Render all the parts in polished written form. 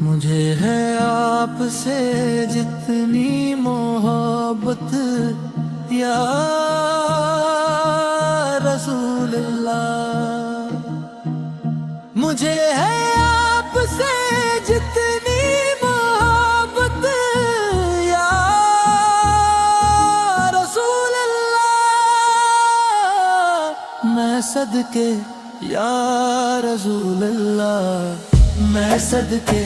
مجھے ہے آپ سے جتنی محبت یا رسول اللہ، مجھے ہے آپ سے جتنی محبت یا رسول اللہ، میں صدقے یا رسول اللہ، میں صدقے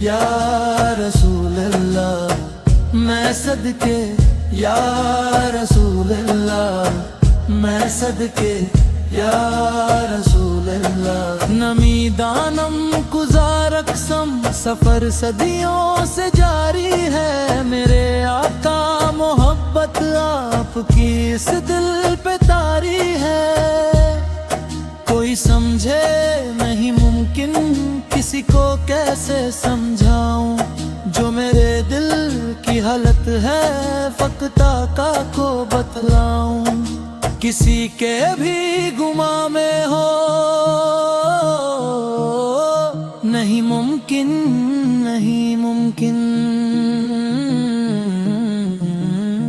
یا رسول اللہ، میں صدقے یا رسول اللہ، میں صدقے یا رسول اللہ۔ نمی دانم گزارکسم سفر صدیوں سے جاری ہے، میرے آقا محبت آپ کی اس دل پہ طاری ہے، کوئی سمجھے نہیں ممکن کسی کو کیسے سمجھاؤں، جو میرے دل کی حالت ہے فقط آقا کو بتلاؤں، کسی کے بھی گماں میں ہو نہیں ممکن، نہیں ممکن،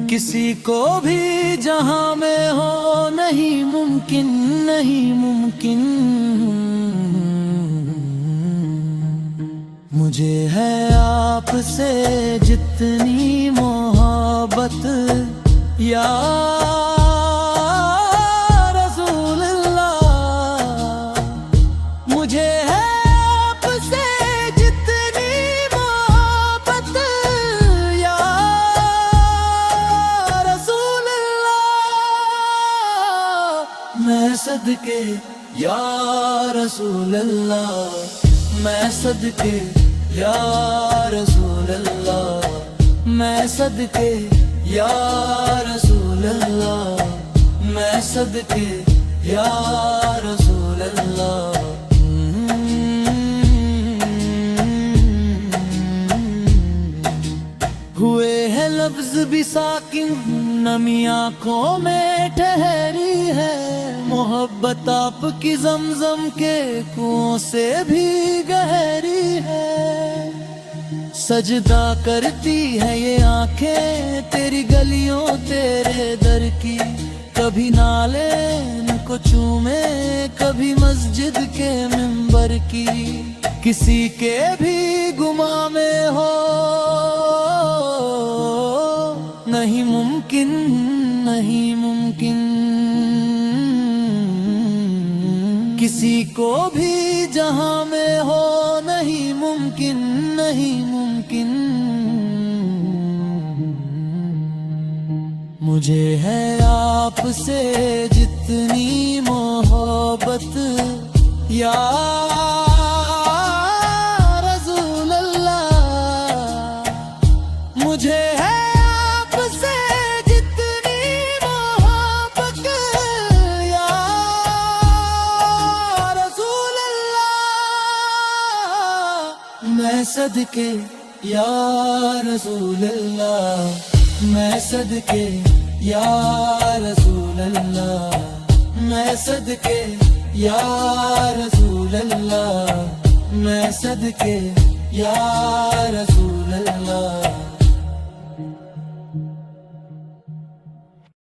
کسی کو بھی جہاں میں ہو نہیں ممکن، نہیں ممکن۔ مجھے ہے آپ سے جتنی محبت یا رسول اللہ، مجھے ہے آپ سے جتنی محبت یا رسول اللہ، میں صدقے یا رسول اللہ، میں صدقے یا رسول اللہ، میں صدقے یا رسول اللہ، میں صدقے یا رسول اللہ۔ ہوئے ہیں لفظ بھی ساکن، نمی آنکھوں میں ٹھہری ہے، محبت آپ کی زمزم کے کنویں سے بھی گہری ہے، سجدہ کرتی ہے یہ آنکھیں تیری گلیوں تیرے در کی، کبھی نالے ان کو چومے کبھی مسجد کے منبر کی، کسی کے بھی گماں میں ہو نہیں ممکن، نہیں ممکن، کسی کو بھی جہاں میں ہو نہیں ممکن، نہیں ممکن۔ مجھے ہے آپ سے جتنی محبت یا رسول اللہ، مجھے ہے آپ سے جتنی محبت یا رسول اللہ، میں صدقے یا رسول اللہ، میں صدقے یا رسول اللہ، میں صدقے یا رسول اللہ، میں صدقے یا رسول اللہ۔